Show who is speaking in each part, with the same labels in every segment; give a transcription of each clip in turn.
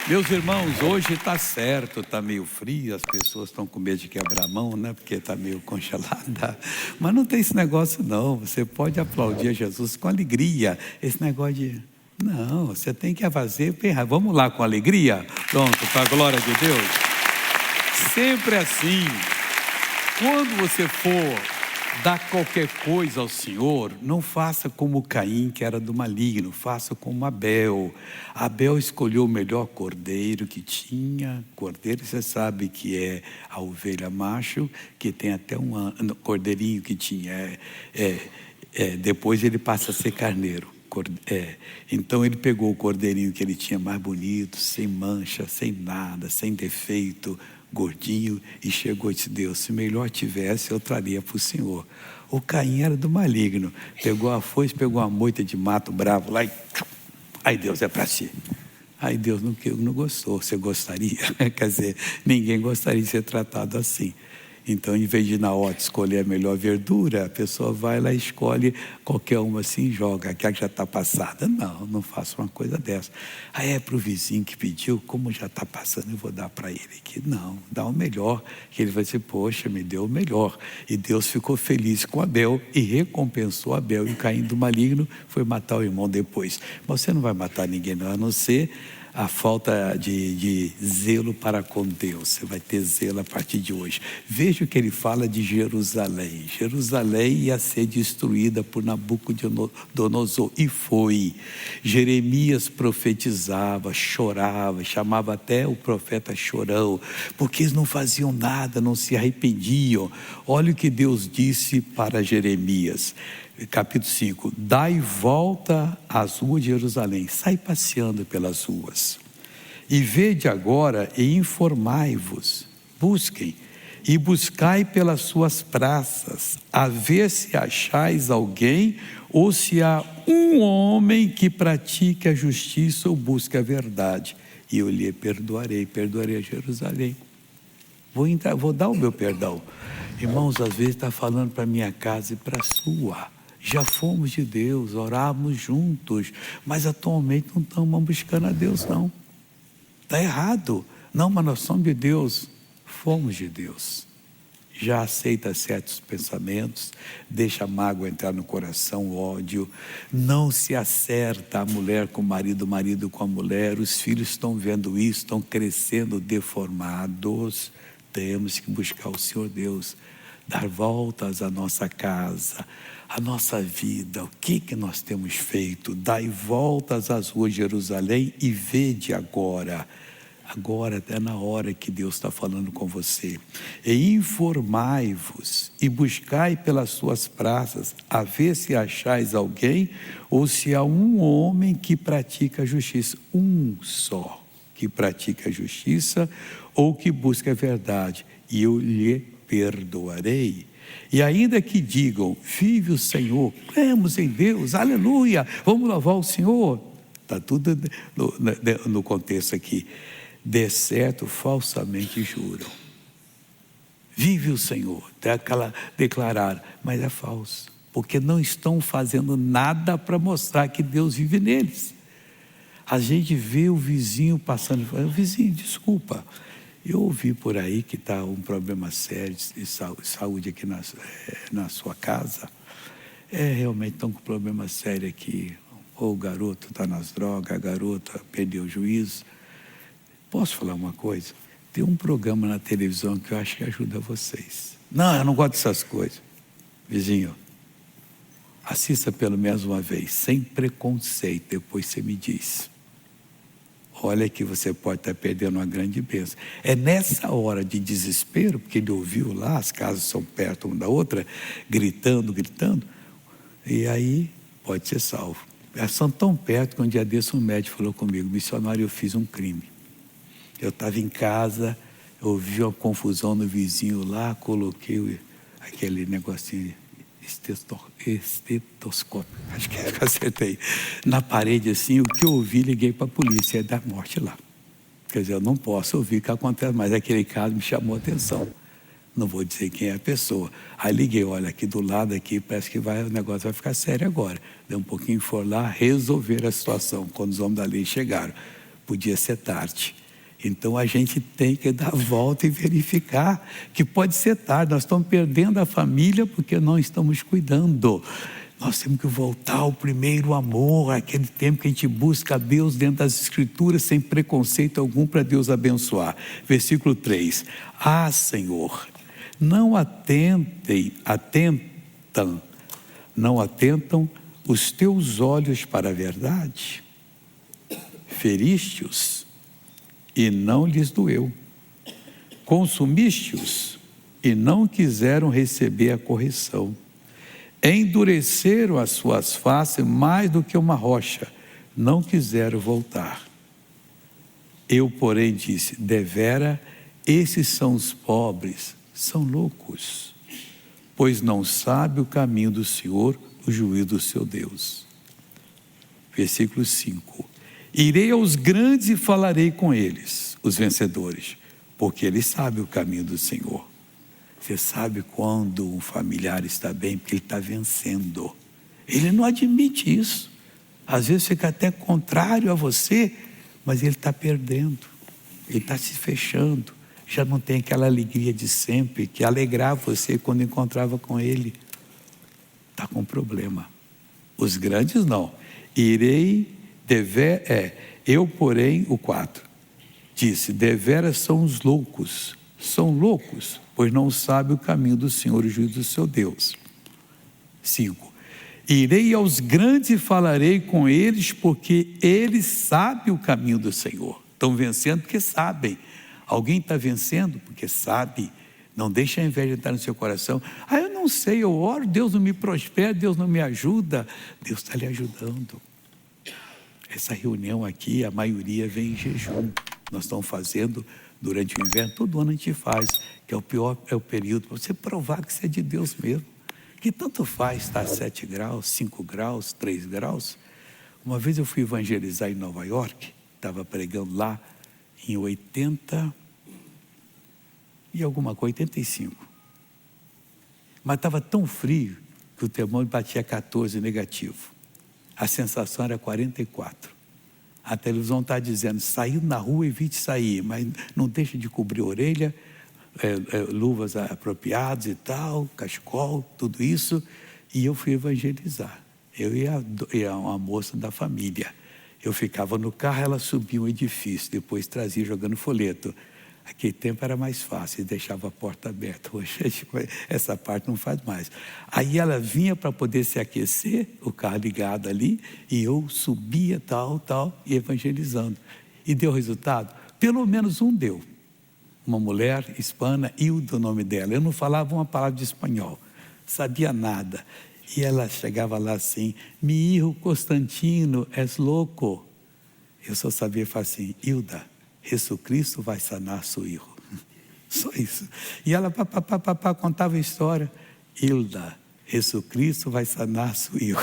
Speaker 1: Meus irmãos, hoje está certo, está meio frio, as pessoas estão com medo de quebrar a mão, né? Porque está meio congelada. Mas não tem esse negócio não, você pode aplaudir a Jesus com alegria. Esse negócio de, não, você tem que fazer, vamos lá com alegria? Pronto, para a glória de Deus. Sempre assim, quando você for dar qualquer coisa ao Senhor, não faça como Caim, que era do maligno, faça como Abel. Abel escolheu o melhor cordeiro que tinha. Cordeiro, você sabe que é a ovelha macho, que tem até um cordeirinho que tinha. Depois ele passa a ser carneiro. Então ele pegou o cordeirinho que ele tinha mais bonito, sem mancha, sem nada, sem defeito, gordinho, e chegou e disse: Deus, se melhor tivesse, eu traria para o Senhor. O Caim era do maligno, pegou a foice, pegou uma moita de mato bravo lá e aí Deus, é para si. Aí Deus não gostou. Você gostaria? Quer dizer, ninguém gostaria de ser tratado assim. Então, em vez de na horta escolher a melhor verdura, a pessoa vai lá e escolhe qualquer uma assim e joga, aquela que já está passada. Não faça uma coisa dessa. Aí é para o vizinho que pediu, como já está passando, eu vou dar para ele aqui. Não, dá o melhor. Que ele vai dizer, poxa, me deu o melhor. E Deus ficou feliz com Abel e recompensou Abel. E Caim do maligno foi matar o irmão depois. Mas você não vai matar ninguém, não, a não ser a falta de zelo para com Deus. Você vai ter zelo a partir de hoje. Veja o que ele fala de Jerusalém. Jerusalém ia ser destruída por Nabucodonosor, e foi. Jeremias profetizava, chorava, chamava até o profeta chorão, porque eles não faziam nada, não se arrependiam. Olha o que Deus disse para Jeremias. Capítulo 5, dai volta às ruas de Jerusalém, sai passeando pelas ruas, e vede agora e informai-vos, busquem, e buscai pelas suas praças, a ver se achais alguém, ou se há um homem que pratique a justiça ou busque a verdade, e eu lhe perdoarei a Jerusalém. Vou dar o meu perdão. Irmãos, às vezes está falando para a minha casa e para a sua. Já fomos de Deus, orávamos juntos, mas atualmente não estamos buscando a Deus, não. Está errado. Não, mas nós somos de Deus. Fomos de Deus. Já aceita certos pensamentos, deixa a mágoa entrar no coração, o ódio. Não se acerta a mulher com o marido com a mulher. Os filhos estão vendo isso, estão crescendo deformados. Temos que buscar o Senhor Deus, dar voltas à nossa casa, à nossa vida. O que nós temos feito? Dai voltas às ruas de Jerusalém e vede agora. Agora é na hora que Deus está falando com você. E informai-vos e buscai pelas suas praças, a ver se achais alguém, ou se há um homem que pratica a justiça. Um só que pratica a justiça ou que busca a verdade, e eu lhe perdoarei. E ainda que digam, vive o Senhor, cremos em Deus, aleluia, vamos louvar o Senhor. Está tudo no contexto aqui. De certo, falsamente juram. Vive o Senhor, declarar, mas é falso, porque não estão fazendo nada para mostrar que Deus vive neles. A gente vê o vizinho passando, vizinho, desculpa, eu ouvi por aí que está um problema sério de saúde aqui na sua casa. Realmente estão com um problema sério aqui. Ou o garoto está nas drogas, a garota perdeu o juízo. Posso falar uma coisa? Tem um programa na televisão que eu acho que ajuda vocês. Não, eu não gosto dessas coisas. Vizinho, assista pelo menos uma vez, sem preconceito, depois você me diz. Olha que você pode estar perdendo uma grande bênção. É nessa hora de desespero, porque ele ouviu lá, as casas são perto uma da outra, gritando, e aí pode ser salvo. Elas são tão perto que um dia desse um médico falou comigo, missionário, eu fiz um crime. Eu estava em casa, eu ouvi uma confusão no vizinho lá, coloquei aquele negocinho, estetoscópio, acho que acertei, na parede assim, o que eu ouvi, liguei para a polícia, é da morte lá. Quer dizer, eu não posso ouvir o que acontece, mas aquele caso me chamou a atenção. Não vou dizer quem é a pessoa. Aí liguei, olha, aqui do lado, aqui, parece que o negócio vai ficar sério agora. Deu um pouquinho, for lá, resolver a situação, quando os homens da lei chegaram. podia ser tarde. Então a gente tem que dar a volta e verificar que pode ser tarde. Nós estamos perdendo a família porque não estamos cuidando. Nós temos que voltar ao primeiro amor, aquele tempo que a gente busca a Deus dentro das Escrituras, sem preconceito algum, para Deus abençoar. Versículo 3. Ah, Senhor, não atentam os teus olhos para a verdade? Feriste-os e não lhes doeu. Consumiste-os e não quiseram receber a correção. Endureceram as suas faces mais do que uma rocha, não quiseram voltar. Eu, porém, disse: devera, esses são os pobres, são loucos, pois não sabe o caminho do Senhor, o juízo do seu Deus. Versículo 5. Irei aos grandes e falarei com eles, os vencedores, porque eles sabem o caminho do Senhor. Você sabe quando um familiar está bem, porque ele está vencendo. Ele não admite isso. Às vezes fica até contrário a você, mas ele está perdendo. Ele está se fechando. Já não tem aquela alegria de sempre, que alegrava você quando encontrava com ele. Está com problema. Os grandes não. Eu, porém, o 4, disse: deveras são os loucos, pois não sabem o caminho do Senhor, o juízo do seu Deus. 5. Irei aos grandes e falarei com eles, porque eles sabem o caminho do Senhor. Estão vencendo porque sabem. Alguém está vencendo porque sabe. Não deixa a inveja entrar no seu coração. Ah, eu não sei, eu oro, Deus não me prospera, Deus não me ajuda. Deus está lhe ajudando. Essa reunião aqui, a maioria vem em jejum. Nós estamos fazendo durante o inverno, todo ano a gente faz, que é o período para você provar que você é de Deus mesmo. Que tanto faz estar 7 graus, 5 graus, 3 graus. Uma vez eu fui evangelizar em Nova York, estava pregando lá em 80 e alguma coisa, 85. Mas estava tão frio que o termômetro batia 14 negativo. A sensação era 44. A televisão está dizendo: saiu na rua, evite sair, mas não deixe de cobrir a orelha, luvas apropriadas e tal, cachecol, tudo isso. E eu fui evangelizar. Eu e uma moça da família. Eu ficava no carro, ela subia um edifício, depois trazia jogando folheto. Aquele tempo era mais fácil, deixava a porta aberta. Hoje essa parte não faz mais. Aí ela vinha para poder se aquecer, o carro ligado ali, e eu subia tal, e evangelizando. E deu resultado? Pelo menos um deu. Uma mulher hispana, Hilda, o nome dela. Eu não falava uma palavra de espanhol, sabia nada. E ela chegava lá assim: mi hijo Constantino es louco. Eu só sabia falar assim: Hilda, Jesucristo vai sanar seu filho. Só isso. E ela contava a história. Hilda, Jesucristo vai sanar seu filho.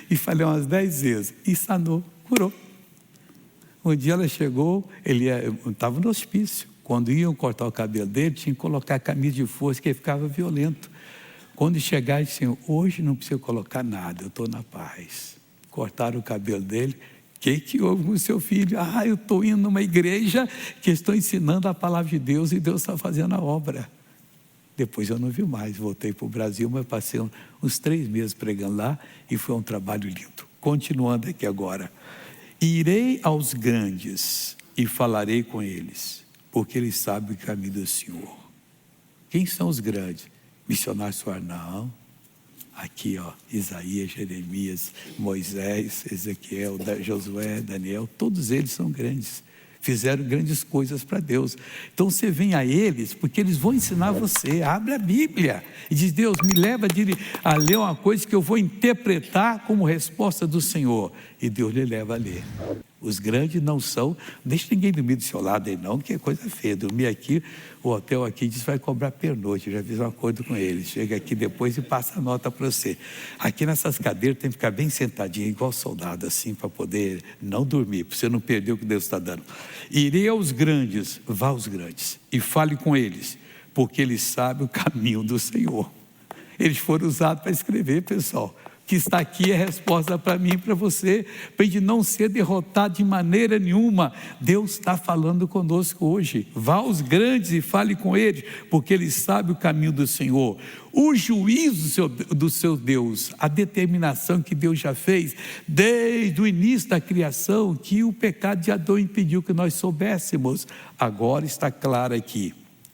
Speaker 1: E falei umas 10 vezes. E sanou, curou. Um dia ela chegou, ele estava no hospício. Quando iam cortar o cabelo dele, tinha que colocar a camisa de força, que ele ficava violento. Quando chegar, ele disse: hoje não precisa colocar nada, eu estou na paz. Cortaram o cabelo dele. O que houve com o seu filho? Ah, eu estou indo numa igreja que estou ensinando a palavra de Deus e Deus está fazendo a obra. Depois eu não vi mais, voltei para o Brasil, mas passei uns 3 meses pregando lá e foi um trabalho lindo. Continuando aqui agora. Irei aos grandes e falarei com eles, porque eles sabem o caminho do Senhor. Quem são os grandes? Missionários falaram: não. Aqui, Isaías, Jeremias, Moisés, Ezequiel, Josué, Daniel, todos eles são grandes. Fizeram grandes coisas para Deus. Então você vem a eles, porque eles vão ensinar você. Abre a Bíblia e diz: Deus, me leva a ler uma coisa que eu vou interpretar como resposta do Senhor. E Deus lhe leva a ler. Os grandes não são, deixa ninguém dormir do seu lado aí não, que é coisa feia. Dormir aqui, o hotel aqui diz que vai cobrar pernoite. Eu já fiz um acordo com eles. Chega aqui depois e passa a nota para você. Aqui nessas cadeiras tem que ficar bem sentadinho, igual soldado, assim, para poder não dormir, para você não perder o que Deus está dando. Irei aos grandes, vá aos grandes e fale com eles, porque eles sabem o caminho do Senhor. Eles foram usados para escrever, pessoal. que está aqui é a resposta para mim e para você, para a gente não ser derrotado de maneira nenhuma. Deus está falando conosco hoje. Vá aos grandes e fale com eles, porque eles sabem o caminho do Senhor. O juízo do seu Deus, a determinação que Deus já fez, desde o início da criação, que o pecado de Adão impediu que nós soubéssemos, agora está claro aqui.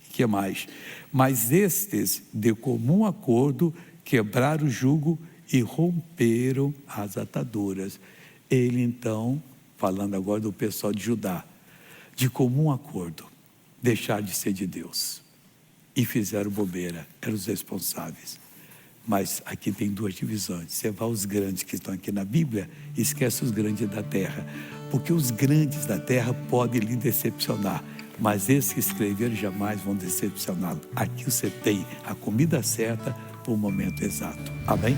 Speaker 1: O que mais? Mas estes, de comum acordo, quebraram o jugo e romperam as ataduras. Ele então, falando agora do pessoal de Judá, de comum acordo, deixaram de ser de Deus e fizeram bobeira, eram os responsáveis. Mas aqui tem duas divisões. Você vai aos grandes que estão aqui na Bíblia, esquece os grandes da terra, porque os grandes da terra podem lhe decepcionar, mas esses que escreveram jamais vão decepcioná-lo. Aqui você tem a comida certa para o momento exato. Amém?